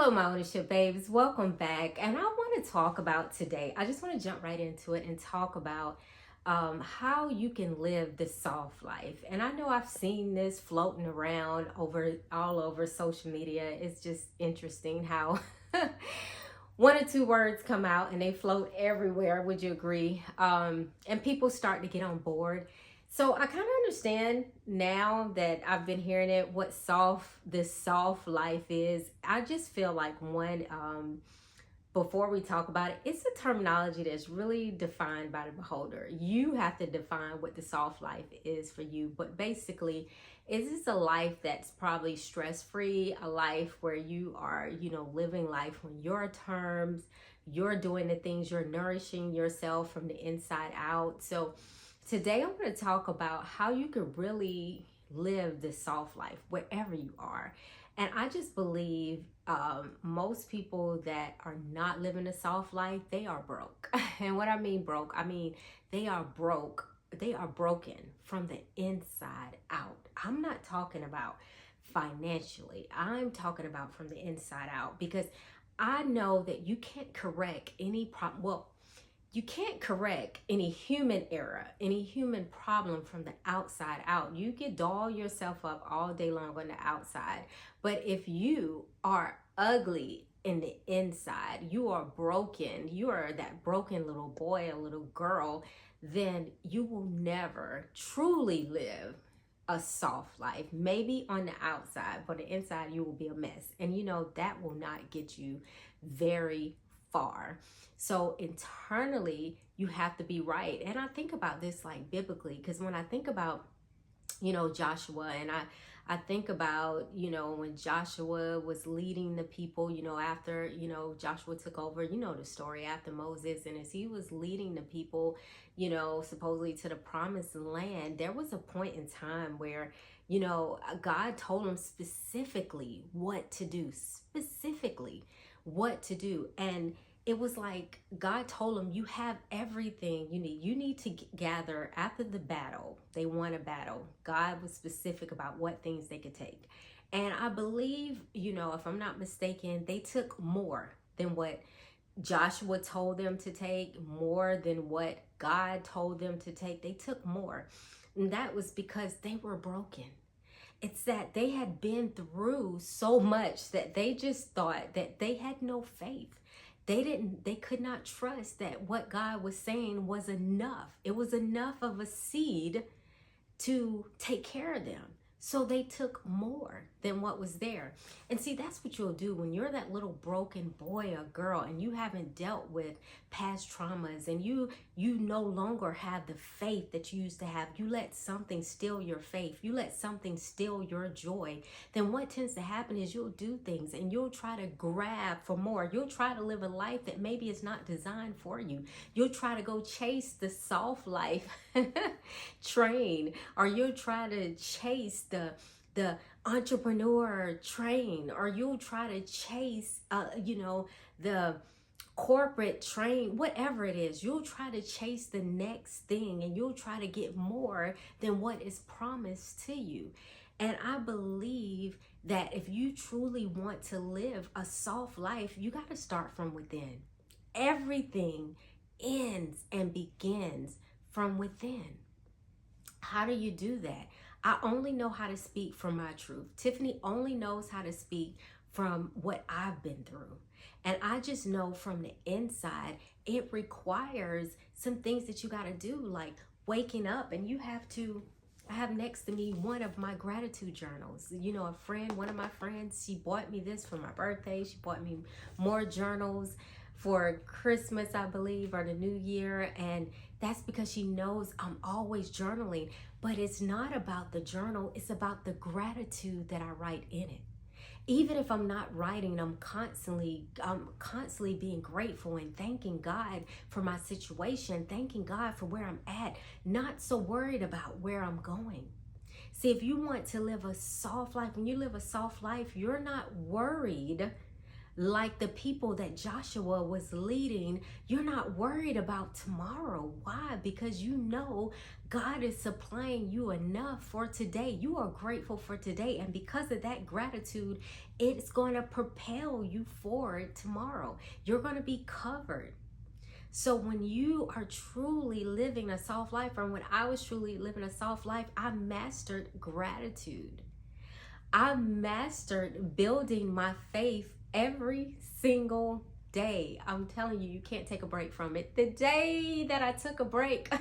Hello, my ownership babes. Welcome back. And I want to talk about today. I just want to jump right into it and talk about how you can live the soft life. And I know I've seen this floating around all over social media. It's just interesting how one or two words come out and they float everywhere. Would you agree? And people start to get on board. So I kind of understand now that I've been hearing it, what this soft life is. I just feel like before we talk about it, it's a terminology that's really defined by the beholder. You have to define what the soft life is for you. But basically, is this a life that's probably stress-free, a life where you are, living life on your terms, you're doing the things, you're nourishing yourself from the inside out. So today I'm going to talk about how you can really live this soft life wherever you are. And I just believe most people that are not living a soft life, they are broke. And what I mean broke, I mean they are broke. They are broken from the inside out. I'm not talking about financially. I'm talking about from the inside out, because I know that you can't correct any problem. Well, you can't correct any human error, any human problem from the outside out. You can doll yourself up all day long on the outside. But if you are ugly in the inside, you are broken, you are that broken little boy or little girl, then you will never truly live a soft life. Maybe on the outside, but the inside you will be a mess. And that will not get you very far. So internally, you have to be right. And I think about this like biblically, because when I think about, Joshua, and I think about, when Joshua was leading the people, after, Joshua took over, the story after Moses. And as he was leading the people, supposedly to the promised land, there was a point in time where, God told him specifically what to do, And it was like God told him, you have everything you need. You need to gather after the battle. They won a battle. God was specific about what things they could take. And I believe, if I'm not mistaken, they took more than what Joshua told them to take, more than what God told them to take. They took more. And that was because they were broken. It's that they had been through so much that they just thought that they had no faith. They could not trust that what God was saying was enough. It was enough of a seed to take care of them. So they took more than what was there. And see, that's what you'll do when you're that little broken boy or girl and you haven't dealt with past traumas, and you no longer have the faith that you used to have. You let something steal your faith. You let something steal your joy. Then what tends to happen is you'll do things and you'll try to grab for more. You'll try to live a life that maybe is not designed for you. You'll try to go chase the soft life train, or you'll try to chase the entrepreneur train, or you'll try to chase the corporate train, whatever it is. You'll try to chase the next thing, and you'll try to get more than what is promised to you. And I believe that if you truly want to live a soft life, you got to start from within. Everything ends and begins from within. How do you do that? I only know how to speak from my truth. Tiffany only knows how to speak from what I've been through. And I just know from the inside, it requires some things that you got to do, like waking up, and I have next to me one of my gratitude journals. One of my friends, she bought me this for my birthday. She bought me more journals for Christmas, I believe, or the New Year. And that's because she knows I'm always journaling. But it's not about the journal. It's about the gratitude that I write in it. Even if I'm not writing, I'm constantly being grateful and thanking God for my situation, thanking God for where I'm at, not so worried about where I'm going. See, if you want to live a soft life, when you live a soft life, you're not worried like the people that Joshua was leading, you're not worried about tomorrow. Why? Because you know God is supplying you enough for today. You are grateful for today. And because of that gratitude, it's going to propel you forward tomorrow. You're going to be covered. So when you are truly living a soft life, or when I was truly living a soft life, I mastered gratitude. I mastered building my faith every single day. I'm telling you, you can't take a break from it. The day that I took a break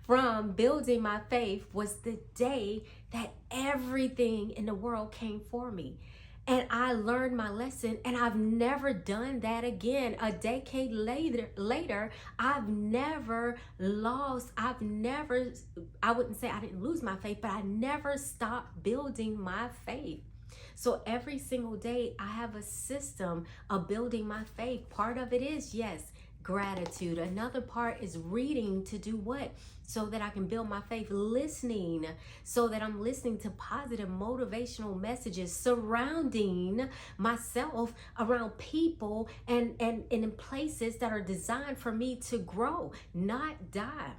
from building my faith was the day that everything in the world came for me. And I learned my lesson, and I've never done that again. A decade later, I've never lost, I wouldn't say I didn't lose my faith, but I never stopped building my faith. So every single day, I have a system of building my faith. Part of it is, yes, gratitude. Another part is reading to do what? So that I can build my faith. Listening, so that I'm listening to positive motivational messages, surrounding myself around people and in places that are designed for me to grow, not die.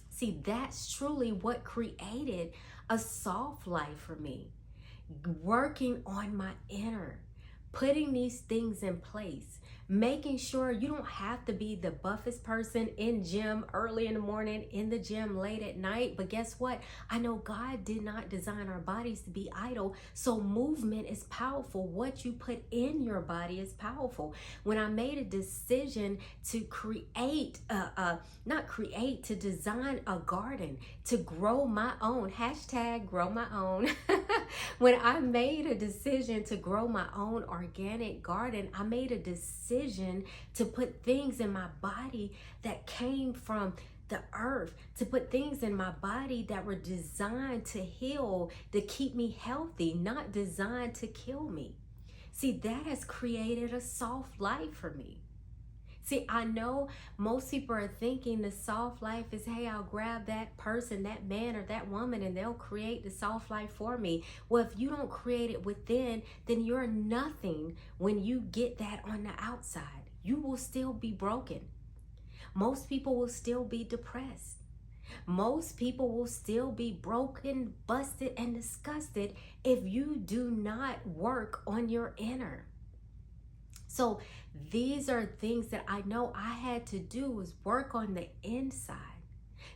See, that's truly what created a soft life for me. Working on my inner, putting these things in place, making sure you don't have to be the buffest person in gym early in the morning, in the gym late at night. But guess what? I know God did not design our bodies to be idle. So movement is powerful. What you put in your body is powerful. When I made a decision to to design a garden, to grow my own, #grow my own. When I made a decision to grow my own organic garden, I made a decision to put things in my body that came from the earth, to put things in my body that were designed to heal, to keep me healthy, not designed to kill me. See, that has created a soft life for me. See, I know most people are thinking the soft life is, hey, I'll grab that person, that man or that woman, and they'll create the soft life for me. Well, if you don't create it within, then you're nothing when you get that on the outside. You will still be broken. Most people will still be depressed. Most people will still be broken, busted, and disgusted if you do not work on your inner. So these are things that I know I had to do, is work on the inside.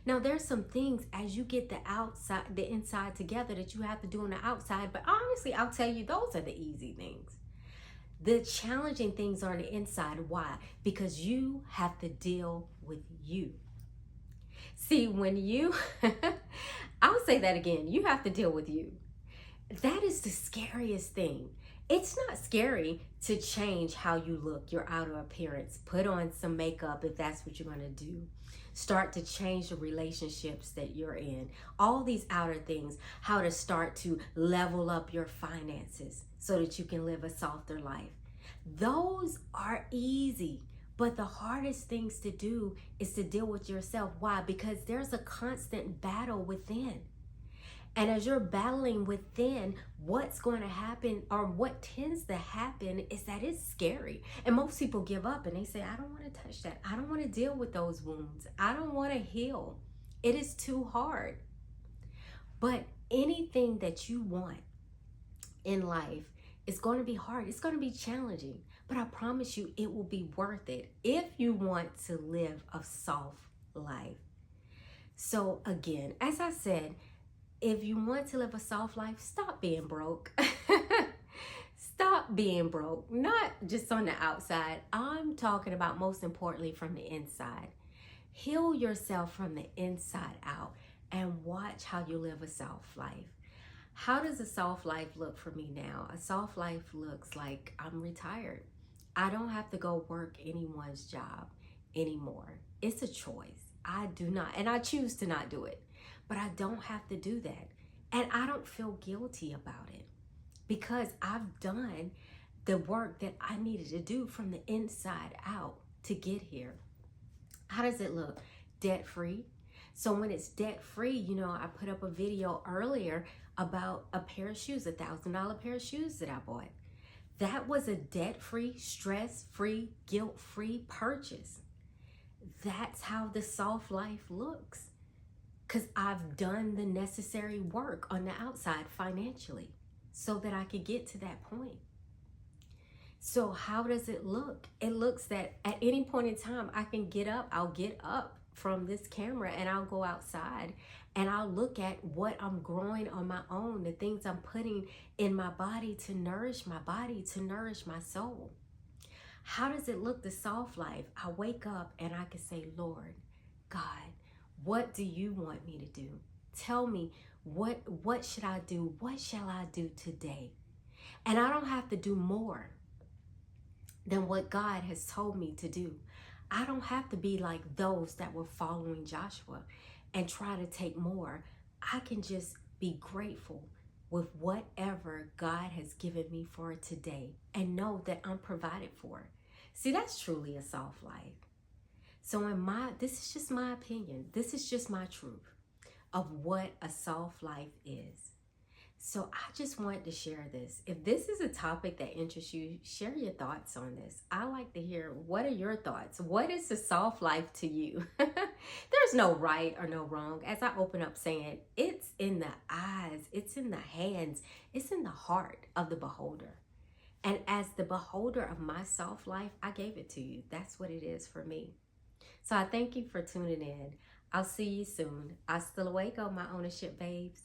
Now there's some things as you get the inside together that you have to do on the outside, but honestly, I'll tell you, those are the easy things. The challenging things are on the inside. Why? Because you have to deal with you. See, when you, I'll say that again, you have to deal with you. That is the scariest thing. It's not scary to change how you look, your outer appearance. Put on some makeup if that's what you're going to do. Start to change the relationships that you're in. All these outer things. How to start to level up your finances so that you can live a softer life. Those are easy. But the hardest things to do is to deal with yourself. Why? Because there's a constant battle within. And as you're battling within, what's going to happen, or what tends to happen, is that it's scary. And most people give up and they say, I don't want to touch that. I don't want to deal with those wounds. I don't want to heal. It is too hard. But anything that you want in life is going to be hard. It's going to be challenging. But I promise you, it will be worth it if you want to live a soft life. So again, as I said, if you want to live a soft life, stop being broke. Stop being broke. Not just on the outside. I'm talking about, most importantly, from the inside. Heal yourself from the inside out and watch how you live a soft life. How does a soft life look for me now? A soft life looks like I'm retired. I don't have to go work anyone's job anymore. It's a choice. I do not, and I choose to not do it. But I don't have to do that. And I don't feel guilty about it because I've done the work that I needed to do from the inside out to get here. How does it look? Debt free. So when it's debt free, I put up a video earlier about a pair of shoes, $1,000 pair of shoes that I bought. That was a debt-free, stress-free, guilt-free purchase. That's how the soft life looks. Because I've done the necessary work on the outside financially so that I could get to that point. So how does it look? It looks that at any point in time, I can get up. I'll get up from this camera and I'll go outside and I'll look at what I'm growing on my own, the things I'm putting in my body to nourish my body, to nourish my soul. How does it look, the soft life? I wake up and I can say, Lord, God, what do you want me to do? Tell me, what should I do? What shall I do today? And I don't have to do more than what God has told me to do. I don't have to be like those that were following Joshua and try to take more. I can just be grateful with whatever God has given me for today and know that I'm provided for. See, that's truly a soft life. So this is just my opinion. This is just my truth of what a soft life is. So I just wanted to share this. If this is a topic that interests you, share your thoughts on this. I like to hear, what are your thoughts? What is a soft life to you? There's no right or no wrong. As I open up saying, it's in the eyes, it's in the hands, it's in the heart of the beholder. And as the beholder of my soft life, I gave it to you. That's what it is for me. So I thank you for tuning in. I'll see you soon. Hasta luego, my ownership babes.